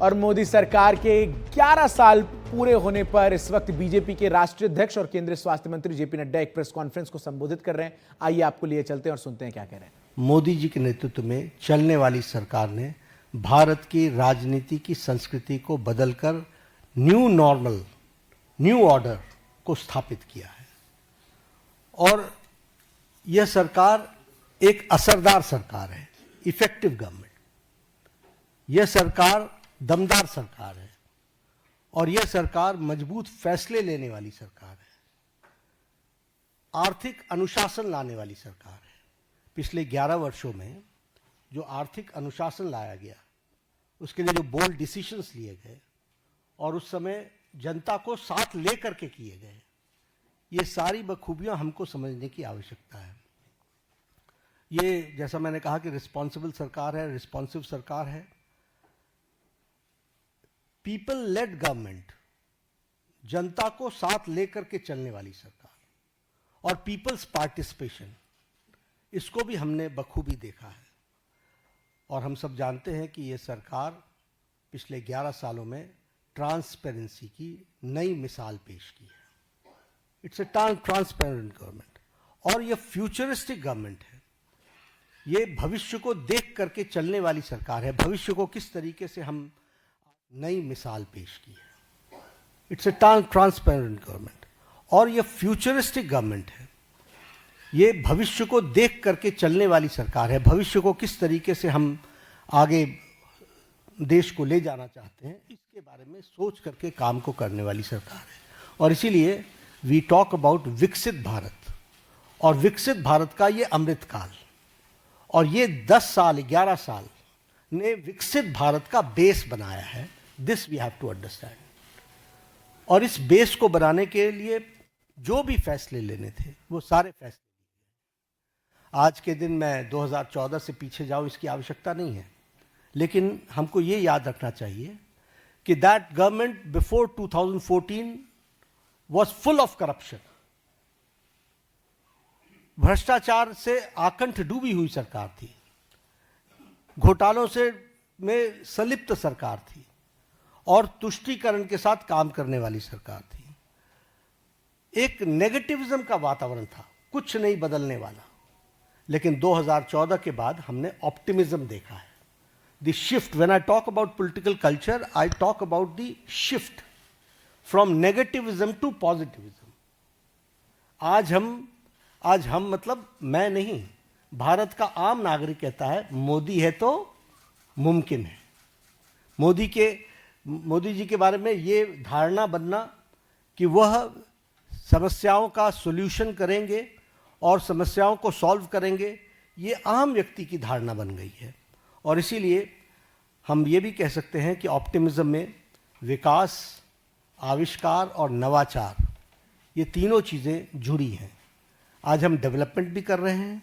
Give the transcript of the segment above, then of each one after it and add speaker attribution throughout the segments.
Speaker 1: और मोदी सरकार के 11 साल पूरे होने पर इस वक्त बीजेपी के राष्ट्रीय अध्यक्ष और केंद्रीय स्वास्थ्य मंत्री जेपी नड्डा एक प्रेस कॉन्फ्रेंस को संबोधित कर रहे हैं। आइए आपको लिए चलते हैं और सुनते हैं क्या कह रहे हैं।
Speaker 2: मोदी जी के नेतृत्व में चलने वाली सरकार ने भारत की राजनीति की संस्कृति को बदलकर न्यू नॉर्मल, न्यू ऑर्डर को स्थापित किया है और यह सरकार एक असरदार सरकार है, इफेक्टिव गवर्नमेंट। यह सरकार दमदार सरकार है और यह सरकार मजबूत फैसले लेने वाली सरकार है, आर्थिक अनुशासन लाने वाली सरकार है। पिछले 11 वर्षों में जो आर्थिक अनुशासन लाया गया, उसके लिए जो बोल्ड डिसीजंस लिए गए और उस समय जनता को साथ लेकर के किए गए, ये सारी बखूबियां हमको समझने की आवश्यकता है। ये जैसा मैंने कहा कि रिस्पॉन्सिबल सरकार है, रिस्पॉन्सिव सरकार है, पीपल लेड गवर्नमेंट, जनता को साथ लेकर के चलने वाली सरकार और पीपल्स पार्टिसिपेशन, इसको भी हमने बखूबी देखा है। और हम सब जानते हैं कि ये सरकार पिछले 11 सालों में ट्रांसपेरेंसी की नई मिसाल पेश की है। इट्स ए ट्रांसपेरेंट गवर्नमेंट और ये फ्यूचरिस्टिक गवर्नमेंट है। ये भविष्य को देख करके चलने वाली सरकार है। भविष्य को किस तरीके से हम नई मिसाल पेश की है। इट्स ए ट्रांसपेरेंट गवर्नमेंट और ये फ्यूचरिस्टिक गवर्नमेंट है। ये भविष्य को देख करके चलने वाली सरकार है। भविष्य को किस तरीके से हम आगे देश को ले जाना चाहते हैं, इसके बारे में सोच करके काम को करने वाली सरकार है। और इसीलिए वी टॉक अबाउट विकसित भारत, और विकसित भारत का ये अमृतकाल और ये 10 साल 11 साल ने विकसित भारत का बेस बनाया है। This we have to understand. और इस बेस को बनाने के लिए जो भी फैसले लेने थे, वो सारे फैसले। आज के दिन मैं 2014 से पीछे जाऊं, इसकी आवश्यकता नहीं है, लेकिन हमको ये याद रखना चाहिए कि that government before 2014 was full of corruption. भ्रष्टाचार से आकंठ डूबी हुई सरकार थी, घोटालों से में संलिप्त सरकार थी और तुष्टीकरण के साथ काम करने वाली सरकार थी। एक नेगेटिविज्म का वातावरण था, कुछ नहीं बदलने वाला। लेकिन 2014 के बाद हमने ऑप्टिमिज्म देखा है। The shift, when I talk about political culture, I talk about the shift from negativism to positivism. आज हम मतलब मैं नहीं, भारत का आम नागरिक कहता है मोदी है तो मुमकिन है। मोदी जी के बारे में ये धारणा बनना कि वह समस्याओं का सॉल्यूशन करेंगे और समस्याओं को सॉल्व करेंगे, ये आम व्यक्ति की धारणा बन गई है। और इसीलिए हम ये भी कह सकते हैं कि ऑप्टिमिज्म में विकास, आविष्कार और नवाचार, ये तीनों चीज़ें जुड़ी हैं। आज हम डेवलपमेंट भी कर रहे हैं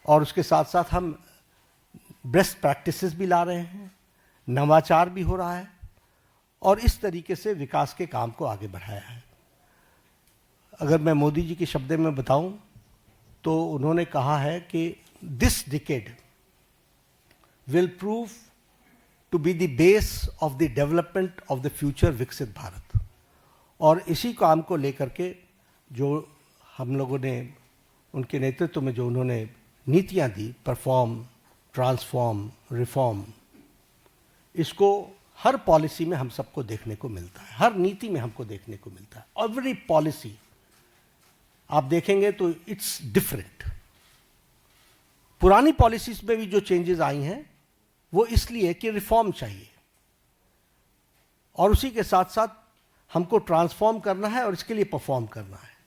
Speaker 2: और उसके साथ साथ हम बेस्ट प्रैक्टिसेस भी ला रहे हैं, नवाचार भी हो रहा है और इस तरीके से विकास के काम को आगे बढ़ाया है। अगर मैं मोदी जी के शब्दों में बताऊं तो उन्होंने कहा है कि this decade will prove to be the base of the development of the future विकसित भारत। और इसी काम को लेकर के जो हम लोगों ने उनके नेतृत्व में जो उन्होंने नीतियां दी, परफॉर्म, ट्रांसफॉर्म, रिफॉर्म, इसको हर पॉलिसी में हम सबको देखने को मिलता है, हर नीति में हमको देखने को मिलता है। एवरी पॉलिसी आप देखेंगे तो इट्स डिफरेंट। पुरानी पॉलिसीज में भी जो चेंजेस आई हैं वो इसलिए कि रिफॉर्म चाहिए और उसी के साथ साथ हमको ट्रांसफॉर्म करना है और इसके लिए परफॉर्म करना है।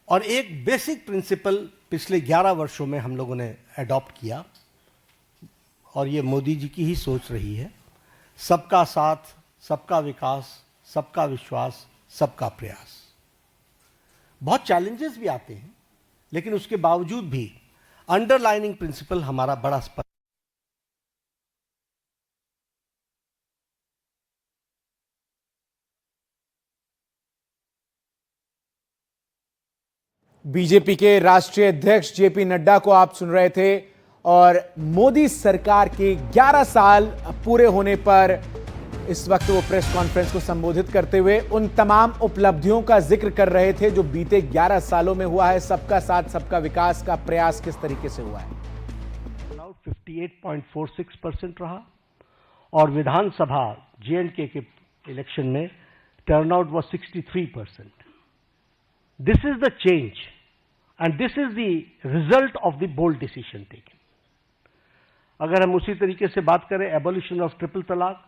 Speaker 2: और एक बेसिक प्रिंसिपल पिछले 11 वर्षों में हम लोगों ने अडॉप्ट किया और ये मोदी जी की ही सोच रही है, सबका साथ, सबका विकास, सबका विश्वास, सबका प्रयास। बहुत चैलेंजेस भी आते हैं, लेकिन उसके बावजूद भी अंडरलाइनिंग प्रिंसिपल हमारा बड़ा स्पष्ट।
Speaker 1: बीजेपी के राष्ट्रीय अध्यक्ष जेपी नड्डा को आप सुन रहे थे और मोदी सरकार के 11 साल पूरे होने पर इस वक्त वो प्रेस कॉन्फ्रेंस को संबोधित करते हुए उन तमाम उपलब्धियों का जिक्र कर रहे थे जो बीते 11 सालों में हुआ है। सबका साथ सबका विकास का प्रयास किस तरीके से हुआ है।
Speaker 2: 58.46% रहा और विधानसभा J&K के इलेक्शन में turnout was 63%. This is the change and this is the result of the bold decision taken. अगर हम उसी तरीके से बात करें एबोलिशन ऑफ ट्रिपल तलाक,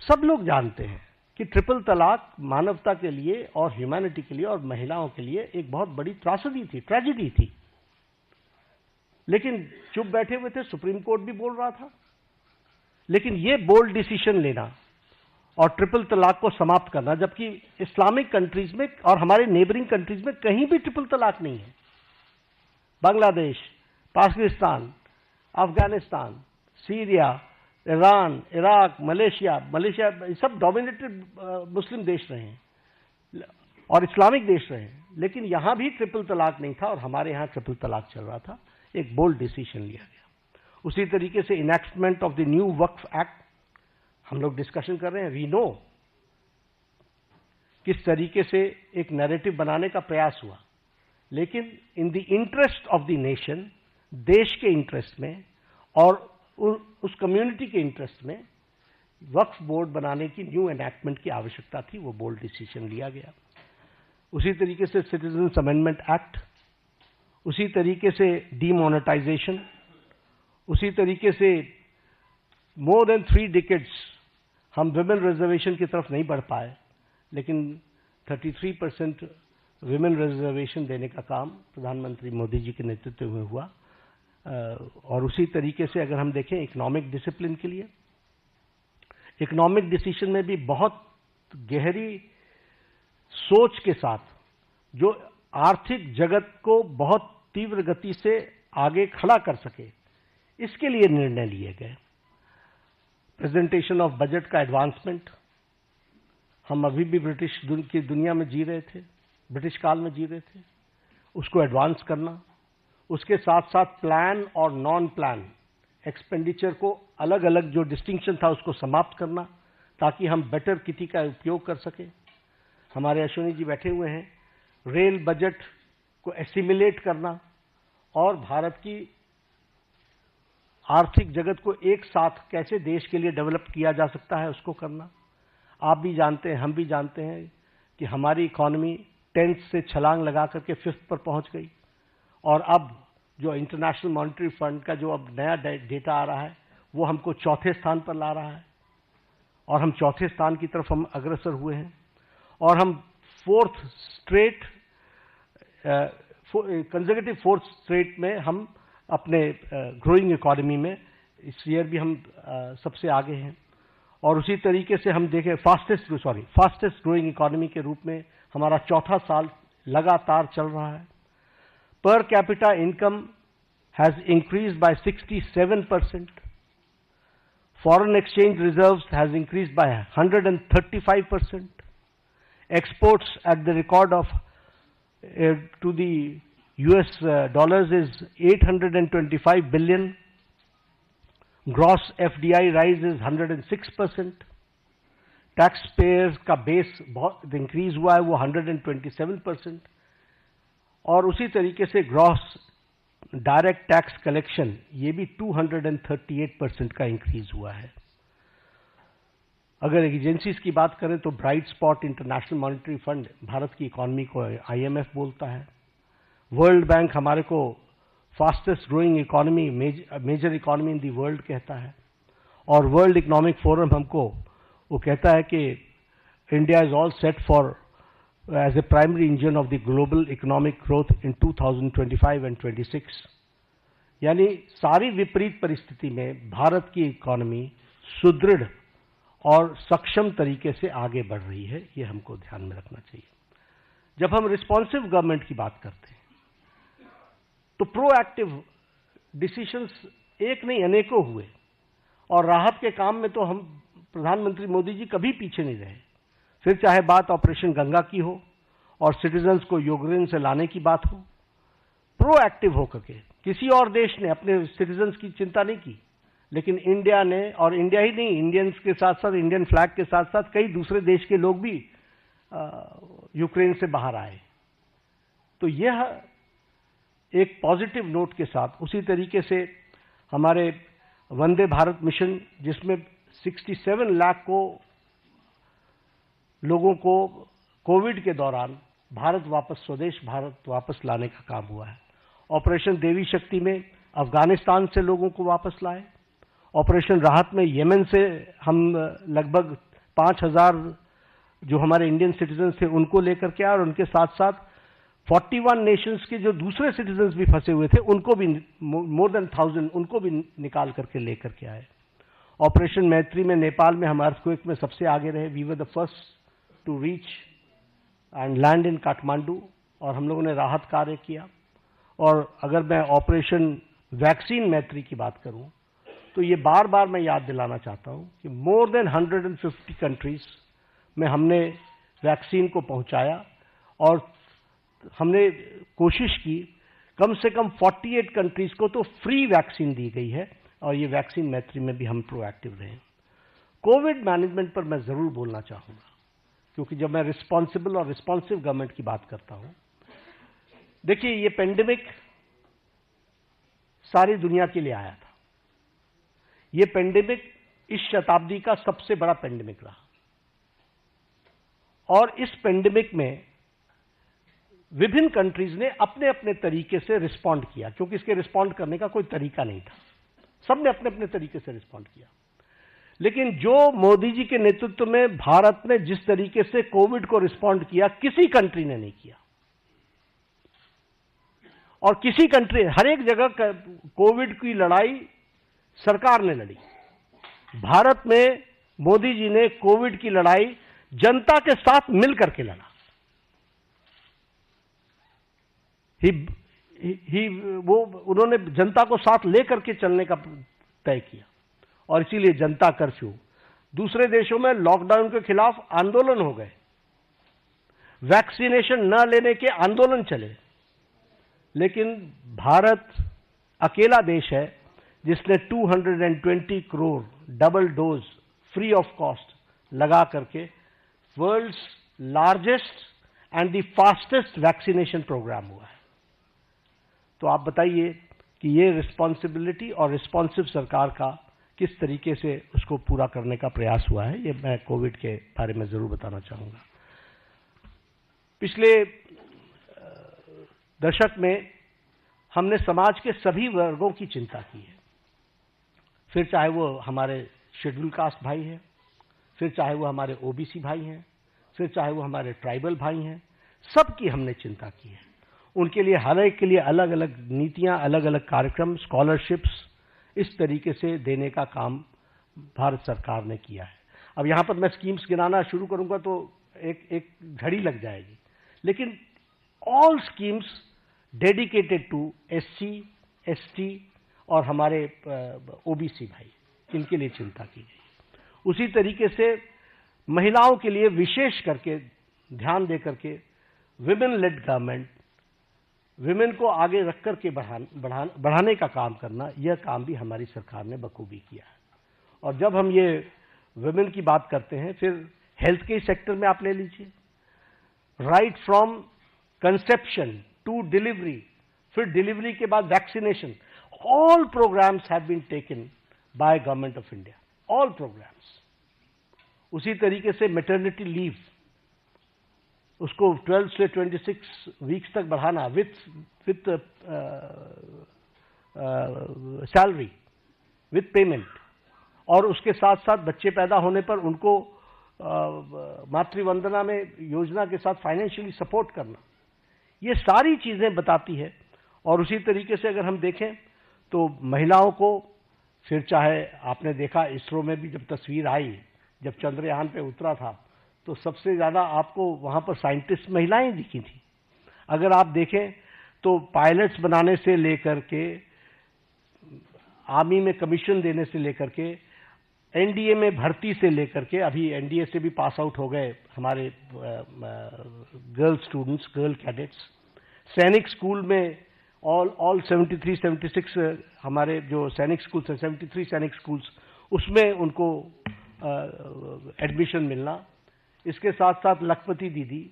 Speaker 2: सब लोग जानते हैं कि ट्रिपल तलाक मानवता के लिए और ह्यूमैनिटी के लिए और महिलाओं के लिए एक बहुत बड़ी त्रासदी थी, ट्रेजेडी थी. लेकिन चुप बैठे हुए थे, सुप्रीम कोर्ट भी बोल रहा था. लेकिन यह बोल्ड डिसीजन लेना और ट्रिपल तलाक को समाप्त करना, जबकि इस्लामिक कंट्रीज में और हमारे नेबरिंग कंट्रीज में कहीं भी ट्रिपल तलाक नहीं है. Bangladesh, Pakistan, Afghanistan, Syria, Iran, Iraq, Malaysia सब डोमिनेटेड मुस्लिम देश रहे हैं और इस्लामिक देश रहे हैं. लेकिन यहां भी ट्रिपल तलाक नहीं था और हमारे यहां ट्रिपल तलाक चल रहा था. एक बोल्ड डिसीजन लिया गया. उसी तरीके से enactment of the new Waqf act हम लोग डिस्कशन कर रहे हैं. वी नो किस तरीके से एक नैरेटिव बनाने का प्रयास हुआ, लेकिन in the interest of the nation, देश के इंटरेस्ट में और उस कम्युनिटी के इंटरेस्ट में वक्फ बोर्ड बनाने की न्यू एनैक्टमेंट की आवश्यकता थी. वो बोल्ड डिसीजन लिया गया. उसी तरीके से सिटीजन्स अमेंडमेंट एक्ट, उसी तरीके से डीमोनेटाइजेशन, उसी तरीके से मोर देन 3 डिकेड्स हम विमेन रिजर्वेशन की तरफ नहीं बढ़ पाए, लेकिन 33% विमेन रिजर्वेशन देने का काम प्रधानमंत्री मोदी जी के नेतृत्व में हुआ. और उसी तरीके से अगर हम देखें इकोनॉमिक डिसिप्लिन के लिए, इकोनॉमिक डिसीजन में भी बहुत गहरी सोच के साथ जो आर्थिक जगत को बहुत तीव्र गति से आगे खड़ा कर सके, इसके लिए निर्णय लिए गए. प्रेजेंटेशन ऑफ बजट का एडवांसमेंट, हम अभी भी ब्रिटिश की दुनिया में जी रहे थे, ब्रिटिश काल में जी रहे थे, उसको एडवांस करना. उसके साथ साथ प्लान और नॉन प्लान एक्सपेंडिचर को अलग अलग जो डिस्टिंक्शन था उसको समाप्त करना, ताकि हम बेटर किटी का उपयोग कर सके. हमारे अश्विनी जी बैठे हुए हैं. रेल बजट को एसिमिलेट करना और भारत की आर्थिक जगत को एक साथ कैसे देश के लिए डेवलप किया जा सकता है उसको करना. आप भी जानते हैं, हम भी जानते हैं कि हमारी इकोनॉमी 10th से छलांग लगा करके 5th पर पहुंच गई और अब जो इंटरनेशनल मॉनेटरी फंड का जो अब नया डेटा आ रहा है वो हमको 4थे स्थान पर ला रहा है और हम 4थे स्थान की तरफ हम अग्रसर हुए हैं. और हम 4th straight conservative 4th straight में हम अपने ग्रोइंग इकोनॉमी में इस ईयर भी हम सबसे आगे हैं. और उसी तरीके से हम देखें फास्टेस्ट ग्रोइंग इकोनॉमी के रूप में हमारा 4था साल लगातार चल रहा है. Per capita income has increased by 67%. Foreign exchange reserves has increased by 135%. Exports at the record of to the US dollars is 825 billion. Gross FDI rise is 106%. Taxpayers का बेस बहुत इंक्रीज हुआ है, वो 127%. और उसी तरीके से ग्रॉस डायरेक्ट टैक्स कलेक्शन ये भी 238% का इंक्रीज हुआ है. अगर एजेंसीज की बात करें तो bright spot international monetary fund Bharat की इकोनॉमी को IMF बोलता है. वर्ल्ड बैंक हमारे को fastest growing economy, major economy in the world कहता है. और वर्ल्ड इकोनॉमिक फोरम हमको वो कहता है कि India is all set for as a primary engine of the global economic growth in 2025 and 26. यानी सारी विपरीत परिस्थिति में भारत की इकोनॉमी सुदृढ़ और सक्षम तरीके से आगे बढ़ रही है. ये हमको ध्यान में रखना चाहिए. जब हम रिस्पॉन्सिव गवर्नमेंट की बात करते हैं तो प्रोएक्टिव डिसीजंस एक नहीं अनेकों हुए और राहत के काम में तो हम प्रधानमंत्री मोदी जी कभी पीछे नहीं रहे. फिर चाहे बात ऑपरेशन गंगा की हो और सिटीजन्स को यूक्रेन से लाने की बात हो, प्रोएक्टिव होकर के किसी और देश ने अपने सिटीजन्स की चिंता नहीं की, लेकिन इंडिया ने, और इंडिया ही नहीं, इंडियंस के साथ साथ, इंडियन फ्लैग के साथ साथ कई दूसरे देश के लोग भी यूक्रेन से बाहर आए। तो यह एक पॉजिटिव नोट के साथ, उसी तरीके से हमारे वंदे भारत मिशन, जिसमें 67 लाख लोगों को कोविड के दौरान भारत वापस, स्वदेश भारत वापस लाने का काम हुआ है। ऑपरेशन देवी शक्ति में अफगानिस्तान से लोगों को वापस लाए। ऑपरेशन राहत में यमन से हम लगभग 5,000 जो हमारे इंडियन सिटीजन थे उनको लेकर के आए, और उनके साथ साथ 41 नेशंस के जो दूसरे सिटीजन्स भी फंसे हुए थे उनको भी, मोर देन 1000, उनको भी निकाल करके लेकर के आए। ऑपरेशन मैत्री में नेपाल में हम अर्थक्वेक में सबसे आगे रहे। We were the first to reach and land in Kathmandu, और हम लोगों ने राहत कार्य किया। और अगर मैं ऑपरेशन वैक्सीन मैत्री की बात करूं, तो ये बार बार मैं याद दिलाना चाहता हूं कि मोर देन 150 कंट्रीज में हमने वैक्सीन को पहुंचाया, और हमने कोशिश की कम से कम 48 कंट्रीज को तो फ्री वैक्सीन दी गई है, और ये वैक्सीन मैत्री में भी हम प्रोएक्टिव रहे। कोविड मैनेजमेंट पर मैं जरूर बोलना चाहूंगा, क्योंकि जब मैं रिस्पॉन्सिबल और रिस्पॉन्सिव गवर्नमेंट की बात करता हूं, देखिए ये पेंडेमिक सारी दुनिया के लिए आया था। ये पेंडेमिक इस शताब्दी का सबसे बड़ा पेंडेमिक रहा, और इस पेंडेमिक में विभिन्न कंट्रीज ने अपने अपने तरीके से रिस्पॉन्ड किया, क्योंकि इसके रिस्पॉन्ड करने का कोई तरीका नहीं था। सबने अपने अपने तरीके से रिस्पॉन्ड किया। लेकिन जो मोदी जी के नेतृत्व में भारत ने जिस तरीके से कोविड को रिस्पॉन्ड किया, किसी कंट्री ने नहीं किया। और किसी कंट्री, हर एक जगह कोविड की लड़ाई सरकार ने लड़ी। भारत में मोदी जी ने कोविड की लड़ाई जनता के साथ मिलकर के लड़ा। उन्होंने जनता को साथ लेकर के चलने का तय किया, और इसीलिए जनता कर्फ्यू। दूसरे देशों में लॉकडाउन के खिलाफ आंदोलन हो गए, वैक्सीनेशन न लेने के आंदोलन चले, लेकिन भारत अकेला देश है जिसने 220 crore double dose free of cost लगा करके world's largest and the fastest vaccination programme हुआ है। तो आप बताइए कि ये रिस्पॉन्सिबिलिटी और रिस्पॉन्सिव सरकार का किस तरीके से उसको पूरा करने का प्रयास हुआ है, ये मैं कोविड के बारे में जरूर बताना चाहूंगा। पिछले दशक में हमने समाज के सभी वर्गों की चिंता की है, फिर चाहे वो हमारे शेड्यूल कास्ट भाई हैं, फिर चाहे वो हमारे ओबीसी भाई हैं, फिर चाहे वो हमारे ट्राइबल भाई हैं, सबकी हमने चिंता की है। उनके लिए, हर एक के लिए अलग अलग नीतियां, अलग अलग कार्यक्रम, स्कॉलरशिप्स इस तरीके से देने का काम भारत सरकार ने किया है। अब यहां पर मैं स्कीम्स गिनाना शुरू करूंगा तो एक घड़ी लग जाएगी, लेकिन all schemes dedicated to SC, ST और हमारे ओबीसी भाई, इनके लिए चिंता की गई। उसी तरीके से महिलाओं के लिए विशेष करके ध्यान देकर के विमेन लेड गवर्नमेंट, विमेन को आगे रख करके बढ़ाने का काम करना, यह काम भी हमारी सरकार ने बखूबी किया है। और जब हम ये विमेन की बात करते हैं, फिर हेल्थ के सेक्टर में आप ले लीजिए, right from conception to delivery, फिर डिलीवरी के बाद vaccination, all programmes have been taken by government of India, all programmes. उसी तरीके से मैटरनिटी लीव, उसको 12 से 26 वीक्स तक बढ़ाना विथ सैलरी, विथ पेमेंट, और उसके साथ साथ बच्चे पैदा होने पर उनको मातृवंदना में योजना के साथ फाइनेंशियली सपोर्ट करना, ये सारी चीजें बताती है। और उसी तरीके से अगर हम देखें तो महिलाओं को, फिर चाहे आपने देखा इसरो में भी जब तस्वीर आई, जब चंद्रयान पे उतरा था, तो सबसे ज्यादा आपको वहां पर साइंटिस्ट महिलाएं दिखी थी। अगर आप देखें तो पायलट्स बनाने से लेकर के, आर्मी में कमीशन देने से लेकर के, एनडीए में भर्ती से लेकर के, अभी एनडीए से भी पास आउट हो गए हमारे गर्ल स्टूडेंट्स, गर्ल कैडेट्स, सैनिक स्कूल में ऑल 73 76 हमारे जो सैनिक स्कूल्स हैं, 73 सैनिक स्कूल्स, उसमें उनको एडमिशन मिलना। इसके साथ साथ लखपति दीदी,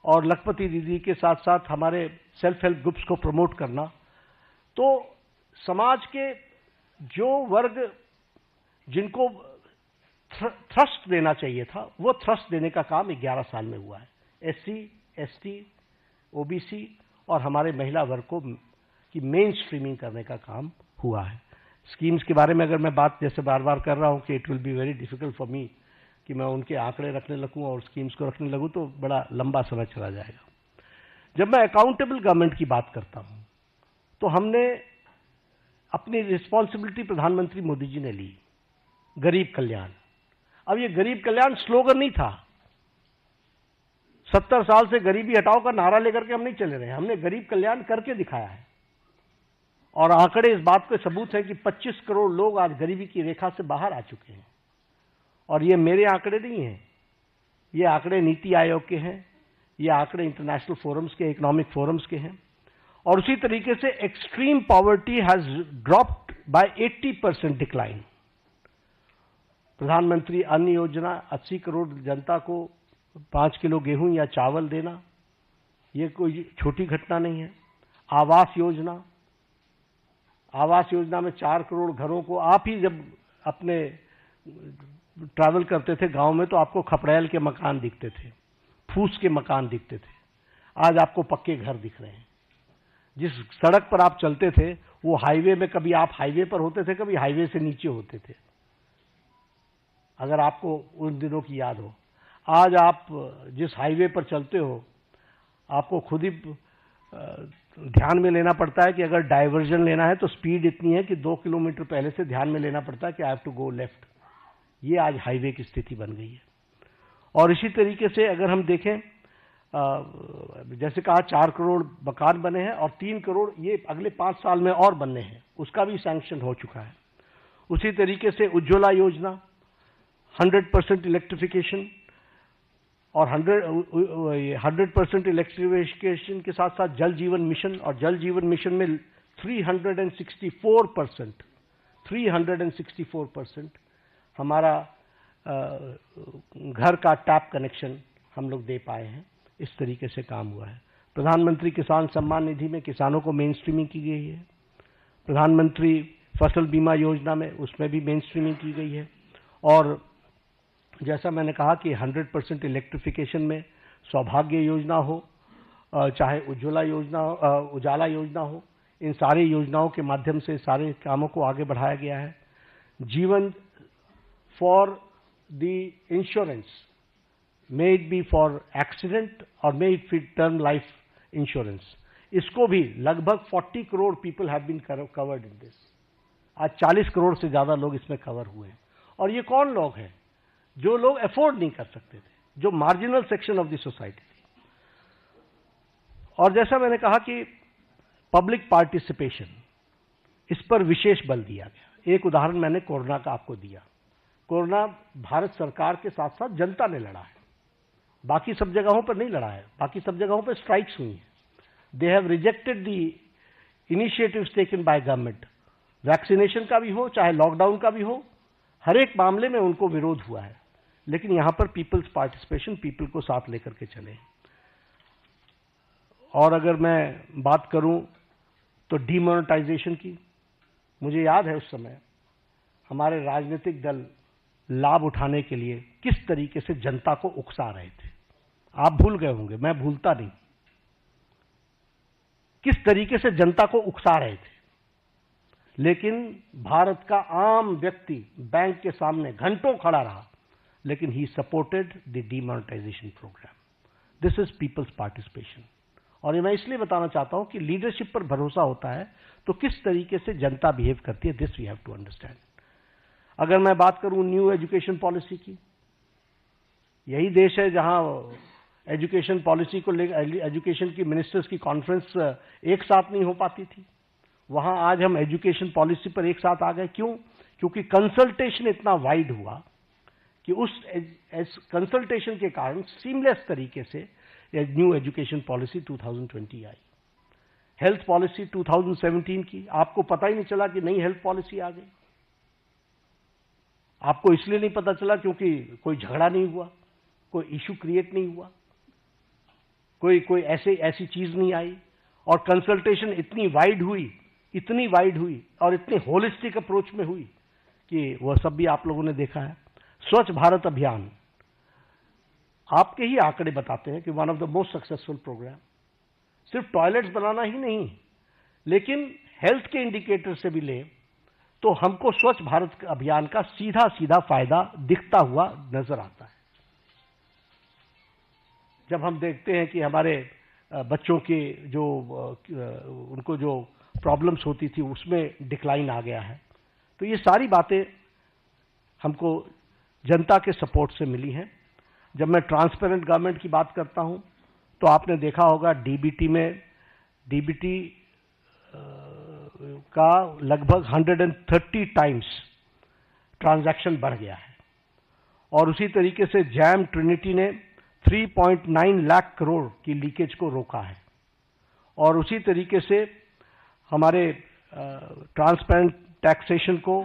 Speaker 2: और लखपति दीदी के साथ साथ हमारे सेल्फ हेल्प ग्रुप्स को प्रमोट करना। तो समाज के जो वर्ग जिनको थ्रस्ट देना चाहिए था, वो थ्रस्ट देने का काम 11 साल में हुआ है। SC, ST, OBC और हमारे महिला वर्ग को की मेन स्ट्रीमिंग करने का काम हुआ है। स्कीम्स के बारे में अगर मैं बात जैसे बार बार कर रहा हूं कि it will be very difficult for me कि मैं उनके आंकड़े रखने लगूं और स्कीम्स को रखने लगूं तो बड़ा लंबा समय चला जाएगा। जब मैं अकाउंटेबल गवर्नमेंट की बात करता हूं तो हमने अपनी रिस्पॉन्सिबिलिटी प्रधानमंत्री मोदी जी ने ली, गरीब कल्याण। अब ये गरीब कल्याण स्लोगन नहीं था, 70 साल से गरीबी हटाओ का नारा लेकर के हम नहीं चले रहे, हमने गरीब कल्याण करके दिखाया है। और आंकड़े इस बात के सबूत है कि 25 करोड़ लोग आज गरीबी की रेखा से बाहर आ चुके हैं। और ये मेरे आंकड़े नहीं हैं, ये आंकड़े नीति आयोग के हैं, ये आंकड़े इंटरनेशनल फोरम्स के, इकोनॉमिक फोरम्स के हैं। और उसी तरीके से extreme poverty has dropped by 80% decline. प्रधानमंत्री अन्न योजना, 80 करोड़ जनता को 5 किलो गेहूं या चावल देना, ये कोई छोटी घटना नहीं है। आवास योजना, आवास योजना में 4 करोड़ घरों को, आप ही जब अपने ट्रैवल करते थे गांव में तो आपको खपड़ैल के मकान दिखते थे, फूस के मकान दिखते थे, आज आपको पक्के घर दिख रहे हैं। जिस सड़क पर आप चलते थे वो हाईवे में, कभी आप हाईवे पर होते थे, कभी हाईवे से नीचे होते थे, अगर आपको उन दिनों की याद हो। आज आप जिस हाईवे पर चलते हो आपको खुद ही ध्यान में लेना पड़ता है कि अगर डाइवर्जन लेना है तो स्पीड इतनी है कि 2 किलोमीटर पहले से ध्यान में लेना पड़ता है कि I have to go left. ये आज हाईवे की स्थिति बन गई है। और इसी तरीके से अगर हम देखें, जैसे कहा 4 करोड़ मकान बने हैं और 3 करोड़ ये अगले 5 साल में और बनने हैं, उसका भी सैंक्शन हो चुका है। उसी तरीके से उज्ज्वला योजना, 100% इलेक्ट्रिफिकेशन, और 100% इलेक्ट्रिफिकेशन के साथ साथ जल जीवन मिशन, और जल जीवन मिशन में 364% हमारा घर का टैप कनेक्शन हम लोग दे पाए हैं। इस तरीके से काम हुआ है। प्रधानमंत्री किसान सम्मान निधि में किसानों को मेन स्ट्रीमिंग की गई है। प्रधानमंत्री फसल बीमा योजना में उसमें भी मेन स्ट्रीमिंग की गई है। और जैसा मैंने कहा कि 100% इलेक्ट्रिफिकेशन में सौभाग्य योजना हो, चाहे उज्ज्वला योजना, उजाला योजना हो, इन सारी योजनाओं के माध्यम से सारे कामों को आगे बढ़ाया गया है। जीवन for the insurance, may it be for accident और may it be term life insurance, इसको भी लगभग 40 crore people have been covered in this. आज 40 करोड़ से ज्यादा लोग इसमें कवर हुए हैं। और ये कौन लोग हैं? जो लोग अफोर्ड नहीं कर सकते थे, जो marginal section of the society थी। और जैसा मैंने कहा कि पब्लिक पार्टिसिपेशन, इस पर विशेष बल दिया गया। एक उदाहरण मैंने कोरोना का आपको दिया। कोरोना भारत सरकार के साथ साथ जनता ने लड़ा है, बाकी सब जगहों पर नहीं लड़ा है। बाकी सब जगहों पर स्ट्राइक्स हुई हैं। They have rejected the initiatives taken by government, vaccination का भी हो चाहे लॉकडाउन का भी हो, हर एक मामले में उनको विरोध हुआ है। लेकिन यहां पर पीपल्स पार्टिसिपेशन, पीपल को साथ लेकर के चले। और अगर मैं बात करूं तो डीमोनेटाइजेशन की, मुझे याद है उस समय हमारे राजनीतिक दल लाभ उठाने के लिए किस तरीके से जनता को उकसा रहे थे। आप भूल गए होंगे, मैं भूलता नहीं, किस तरीके से जनता को उकसा रहे थे। लेकिन भारत का आम व्यक्ति बैंक के सामने घंटों खड़ा रहा, लेकिन he supported the demonetisation programme. This is people's participation. और ये मैं इसलिए बताना चाहता हूं कि लीडरशिप पर भरोसा होता है तो किस तरीके से जनता बिहेव करती है, this we have to understand. अगर मैं बात करूं न्यू एजुकेशन पॉलिसी की, यही देश है जहां एजुकेशन पॉलिसी को लेकर एजुकेशन की मिनिस्टर्स की कॉन्फ्रेंस एक साथ नहीं हो पाती थी। वहां आज हम एजुकेशन पॉलिसी पर एक साथ आ गए। क्यों? क्योंकि कंसल्टेशन इतना वाइड हुआ कि उस कंसल्टेशन के कारण सीमलेस तरीके से न्यू एजुकेशन पॉलिसी 2020 आई। हेल्थ पॉलिसी 2017 की, आपको पता ही नहीं चला कि नई हेल्थ पॉलिसी आ गई। आपको इसलिए नहीं पता चला क्योंकि कोई झगड़ा नहीं हुआ, कोई इश्यू क्रिएट नहीं हुआ, कोई ऐसी चीज नहीं आई, और कंसल्टेशन इतनी वाइड हुई और इतने होलिस्टिक अप्रोच में हुई कि वह सब भी आप लोगों ने देखा है। स्वच्छ भारत अभियान, आपके ही आंकड़े बताते हैं कि one of the most successful programme. सिर्फ टॉयलेट्स बनाना ही नहीं, लेकिन हेल्थ के इंडिकेटर से भी ले तो हमको स्वच्छ भारत अभियान का सीधा सीधा फायदा दिखता हुआ नजर आता है। जब हम देखते हैं कि हमारे बच्चों के जो उनको जो प्रॉब्लम्स होती थी उसमें डिक्लाइन आ गया है, तो ये सारी बातें हमको जनता के सपोर्ट से मिली हैं। जब मैं ट्रांसपेरेंट गवर्नमेंट की बात करता हूं तो आपने देखा होगा डीबीटी का लगभग 130 टाइम्स ट्रांजैक्शन बढ़ गया है, और उसी तरीके से जैम ट्रिनिटी ने 3.9 लाख करोड़ की लीकेज को रोका है, और उसी तरीके से हमारे ट्रांसपेरेंट टैक्सेशन को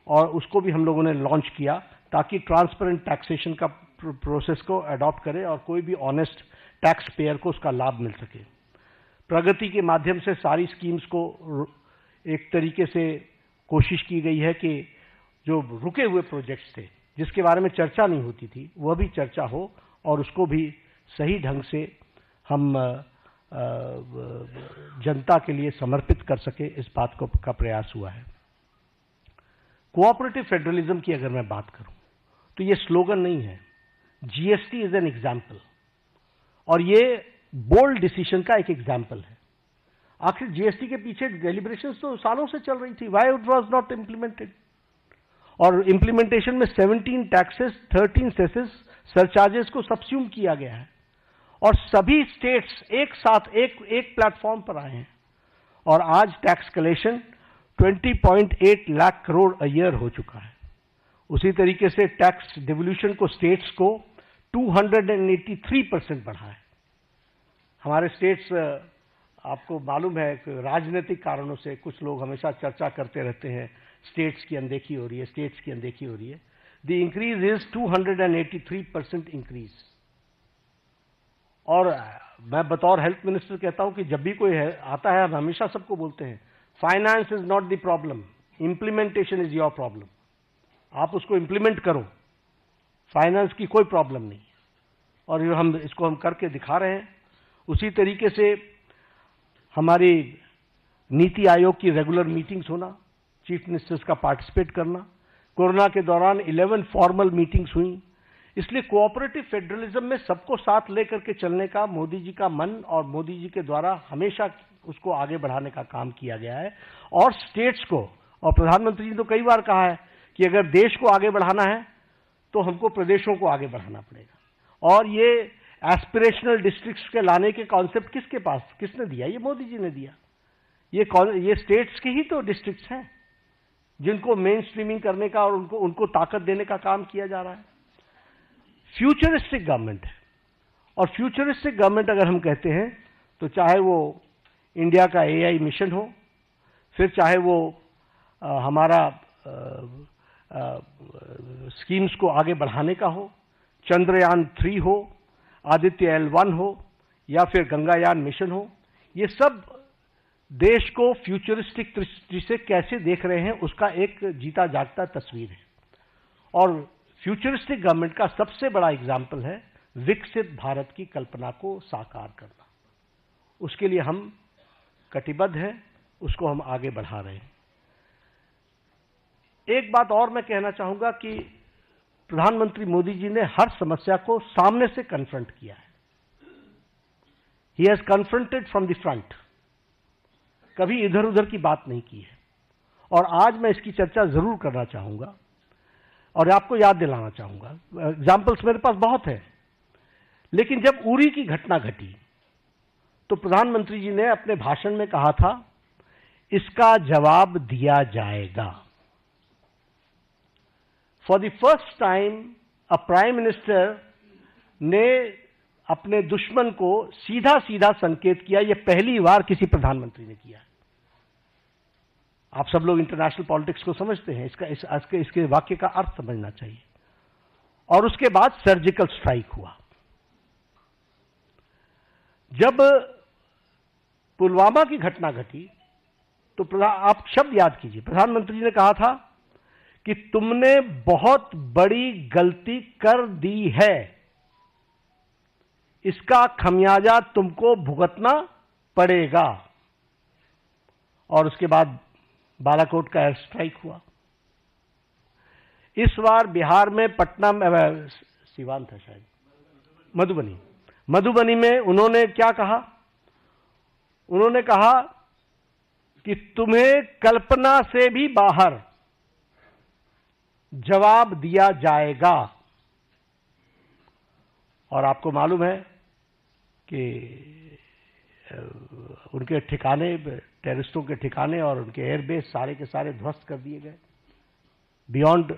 Speaker 2: और उसको भी हम लोगों ने लॉन्च किया ताकि ट्रांसपेरेंट टैक्सेशन का प्रोसेस को अडॉप्ट करे और कोई भी ऑनेस्ट टैक्स पेयर को उसका लाभ मिल सके। प्रगति के माध्यम से सारी स्कीम्स को एक तरीके से कोशिश की गई है कि जो रुके हुए प्रोजेक्ट्स थे जिसके बारे में चर्चा नहीं होती थी वह भी चर्चा हो और उसको भी सही ढंग से हम जनता के लिए समर्पित कर सके, इस बात का प्रयास हुआ है। कोऑपरेटिव फेडरलिज्म की अगर मैं बात करूं तो ये स्लोगन नहीं है, जीएसटी इज एन एग्जाम्पल, और ये बोल्ड डिसीजन का एक एग्जाम्पल है। आखिर जीएसटी के पीछे डेलिब्रेशंस तो सालों से चल रही थी, why it was not implemented, और इम्प्लीमेंटेशन में 17 टैक्सेस 13 सेसेस सरचार्जेस को सबस्यूम किया गया है, और सभी स्टेट्स एक साथ एक प्लेटफॉर्म पर आए हैं, और आज tax collection 20.8 lakh crore a year हो चुका है। उसी तरीके से टैक्स डिवोल्यूशन को स्टेट्स को 283% बढ़ा है। हमारे स्टेट्स, आपको मालूम है कि राजनीतिक कारणों से कुछ लोग हमेशा चर्चा करते रहते हैं स्टेट्स की अनदेखी हो रही है, स्टेट्स की अनदेखी हो रही है। The increase is 283% increase. और मैं बतौर हेल्थ मिनिस्टर कहता हूं कि जब भी कोई आता है हम हमेशा सबको बोलते हैं finance is not the problem, implementation is your problem. आप उसको इंप्लीमेंट करो, फाइनेंस की कोई प्रॉब्लम नहीं, और इसको हम करके दिखा रहे हैं। उसी तरीके से हमारी नीति आयोग की रेगुलर मीटिंग्स होना, चीफ मिनिस्टर्स का पार्टिसिपेट करना, कोरोना के दौरान 11 फॉर्मल मीटिंग्स हुई। इसलिए कोऑपरेटिव फेडरलिज्म में सबको साथ लेकर के चलने का मोदी जी का मन और मोदी जी के द्वारा हमेशा उसको आगे बढ़ाने का काम किया गया है। और स्टेट्स को, और प्रधानमंत्री जी ने तो कई बार कहा है कि अगर देश को आगे बढ़ाना है तो हमको प्रदेशों को आगे बढ़ाना पड़ेगा। और ये एस्पिरेशनल डिस्ट्रिक्ट्स के लाने के कॉन्सेप्ट किसने दिया? ये मोदी जी ने दिया। ये स्टेट्स के ही तो डिस्ट्रिक्ट्स हैं जिनको मेन स्ट्रीमिंग करने का और उनको ताकत देने का काम किया जा रहा है। फ्यूचरिस्टिक गवर्नमेंट है, और फ्यूचरिस्टिक गवर्नमेंट अगर हम कहते हैं तो चाहे वो इंडिया का एआई मिशन हो, फिर चाहे वो हमारा स्कीम्स को आगे बढ़ाने का हो, चंद्रयान 3 हो, आदित्य L1 हो, या फिर गंगायान मिशन हो, ये सब देश को फ्यूचरिस्टिक दृष्टि से कैसे देख रहे हैं उसका एक जीता जागता तस्वीर है। और फ्यूचरिस्टिक गवर्नमेंट का सबसे बड़ा एग्जाम्पल है विकसित भारत की कल्पना को साकार करना। उसके लिए हम कटिबद्ध हैं, उसको हम आगे बढ़ा रहे हैं। एक बात और मैं कहना चाहूंगा कि प्रधानमंत्री मोदी जी ने हर समस्या को सामने से कन्फ्रंट किया है। He has confronted from the front, कभी इधर उधर की बात नहीं की है। और आज मैं इसकी चर्चा जरूर करना चाहूंगा और आपको याद दिलाना चाहूंगा। एग्जाम्पल्स मेरे पास बहुत है, लेकिन जब उरी की घटना घटी तो प्रधानमंत्री जी ने अपने भाषण में कहा था इसका जवाब दिया जाएगा। For the first time a prime minister ने अपने दुश्मन को सीधा सीधा संकेत किया, यह पहली बार किसी प्रधानमंत्री ने किया। आप सब लोग इंटरनेशनल पॉलिटिक्स को समझते हैं, इसके वाक्य का अर्थ समझना चाहिए। और उसके बाद सर्जिकल स्ट्राइक हुआ। जब पुलवामा की घटना घटी तो आप शब्द याद कीजिए, प्रधानमंत्री ने कहा था कि तुमने बहुत बड़ी गलती कर दी है, इसका खमियाजा तुमको भुगतना पड़ेगा। और उसके बाद बालाकोट का एयर स्ट्राइक हुआ। इस बार बिहार में पटना में, सीवान था शायद, मधुबनी में उन्होंने क्या कहा? उन्होंने कहा कि तुम्हें कल्पना से भी बाहर जवाब दिया जाएगा। और आपको मालूम है कि उनके ठिकाने, टेररिस्टों के ठिकाने और उनके एयरबेस सारे के सारे ध्वस्त कर दिए गए, बियॉन्ड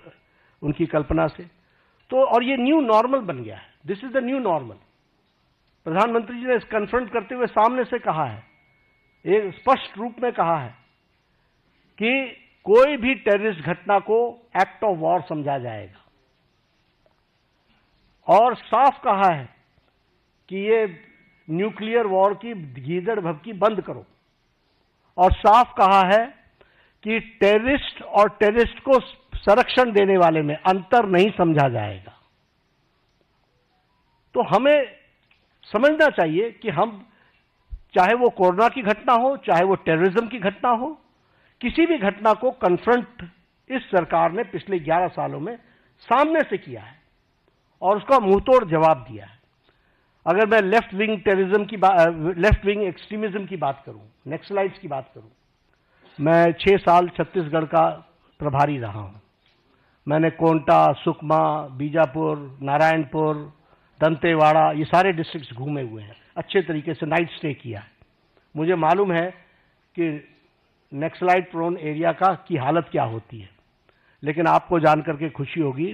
Speaker 2: उनकी कल्पना से। तो और ये न्यू नॉर्मल बन गया है, this is the new normal. प्रधानमंत्री जी ने इस कन्फ्रंट करते हुए सामने से कहा है, एक स्पष्ट रूप में कहा है कि कोई भी टेररिस्ट घटना को एक्ट ऑफ वॉर समझा जाएगा। और साफ कहा है कि ये न्यूक्लियर वॉर की गीदड़ भभकी बंद करो। और साफ कहा है कि टेररिस्ट और टेररिस्ट को संरक्षण देने वाले में अंतर नहीं समझा जाएगा। तो हमें समझना चाहिए कि हम, चाहे वो कोरोना की घटना हो, चाहे वो टेररिज्म की घटना हो, किसी भी घटना को कन्फ्रंट इस सरकार ने पिछले 11 सालों में सामने से किया है और उसका मुंहतोड़ जवाब दिया है। अगर मैं लेफ्ट विंग टेररिज्म की लेफ्ट विंग एक्सट्रीमिज्म की बात करूं, नक्सलाइट्स की बात करूं, मैं 6 साल छत्तीसगढ़ का प्रभारी रहा हूं। मैंने कोंटा, सुकमा, बीजापुर, नारायणपुर, दंतेवाड़ा, ये सारे डिस्ट्रिक्ट्स घूमे हुए हैं, अच्छे तरीके से नाइट स्टे किया है। मुझे मालूम है कि नक्सलाइट प्रोन एरिया की हालत क्या होती है। लेकिन आपको जानकर के खुशी होगी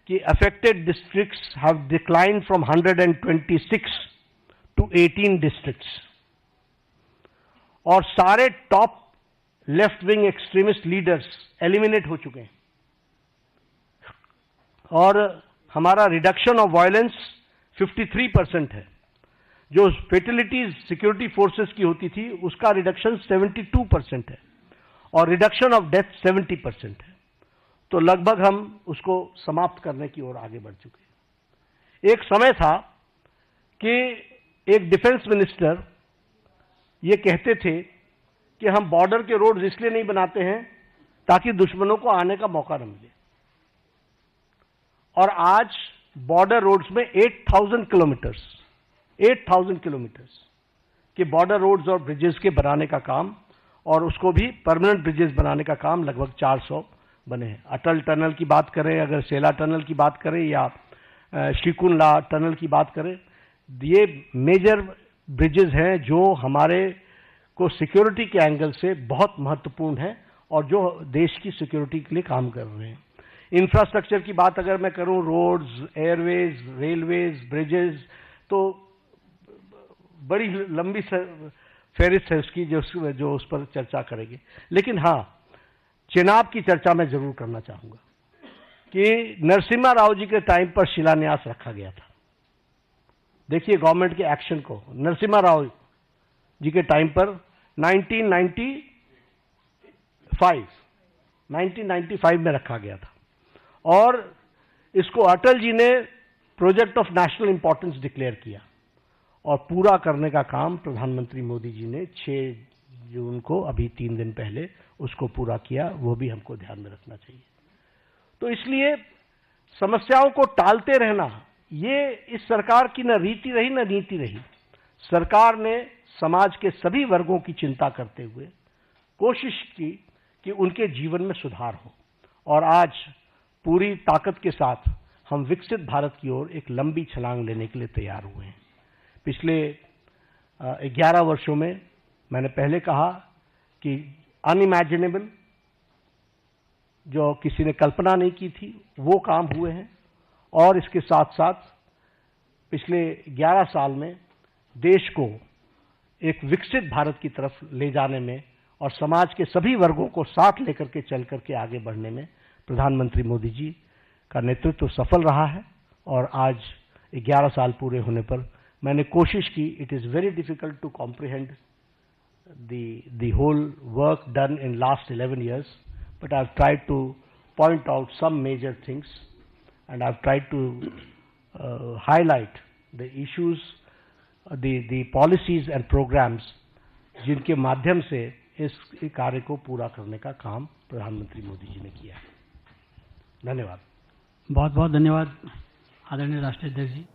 Speaker 2: कि affected districts have declined from 126 to 18 districts. और सारे top left wing extremist leaders eliminate हो चुके हैं। और हमारा रिडक्शन ऑफ वायलेंस 53% है। जो फेटिलिटीज सिक्योरिटी फोर्सेस की होती थी उसका रिडक्शन 72% है और रिडक्शन ऑफ डेथ 70% है। तो लगभग हम उसको समाप्त करने की ओर आगे बढ़ चुके हैं। एक समय था कि एक डिफेंस मिनिस्टर ये कहते थे कि हम बॉर्डर के रोड्स इसलिए नहीं बनाते हैं ताकि दुश्मनों को आने का मौका न मिले। और आज बॉर्डर रोड्स में 8,000 किलोमीटर्स के बॉर्डर रोड्स और ब्रिजेस के बनाने का काम, और उसको भी परमानेंट ब्रिजेस बनाने का काम लगभग 400 बने हैं। अटल टनल की बात करें, अगर सेला टनल की बात करें या श्रीकुंडला टनल की बात करें, ये मेजर ब्रिजेस हैं जो हमारे को सिक्योरिटी के एंगल से बहुत महत्वपूर्ण है और जो देश की सिक्योरिटी के लिए काम कर रहे हैं। इंफ्रास्ट्रक्चर की बात अगर मैं करूं, रोड्स, एयरवेज, रेलवेज, ब्रिजेस, तो बड़ी लंबी फहरिस्त है उसकी जो उस पर चर्चा करेंगे। लेकिन हाँ, चेनाब की चर्चा मैं जरूर करना चाहूंगा कि नरसिम्हा राव जी के टाइम पर शिलान्यास रखा गया था। देखिए गवर्नमेंट के एक्शन को। नरसिम्हा राव जी के टाइम पर 1995 में रखा गया था और इसको अटल जी ने project of national importance declare किया और पूरा करने का काम प्रधानमंत्री मोदी जी ने 6 जून को, अभी 3 दिन पहले, उसको पूरा किया। वो भी हमको ध्यान में रखना चाहिए। तो इसलिए समस्याओं को टालते रहना ये इस सरकार की न रीति रही न नीति रही। सरकार ने समाज के सभी वर्गों की चिंता करते हुए कोशिश की कि उनके जीवन में सुधार हो और आज पूरी ताकत के साथ हम विकसित भारत की ओर एक लंबी छलांग लेने के लिए तैयार हुए हैं। पिछले 11 वर्षों में मैंने पहले कहा कि अनइमेजिनेबल, जो किसी ने कल्पना नहीं की थी, वो काम हुए हैं और इसके साथ साथ पिछले 11 साल में देश को एक विकसित भारत की तरफ ले जाने में और समाज के सभी वर्गों को साथ लेकर के चल करके आगे बढ़ने में प्रधानमंत्री मोदी जी का नेतृत्व सफल रहा है। और आज 11 साल पूरे होने पर मैंने कोशिश की, it is very difficult to comprehend the whole work done in last 11 years, but I've tried to point out some major things, and I've tried to highlight the issues, the policies and programs जिनके माध्यम से इस कार्य को पूरा करने का काम प्रधानमंत्री मोदी जी ने किया है। धन्यवाद।
Speaker 3: बहुत बहुत धन्यवाद आदरणीय राष्ट्रीय अध्यक्ष जी।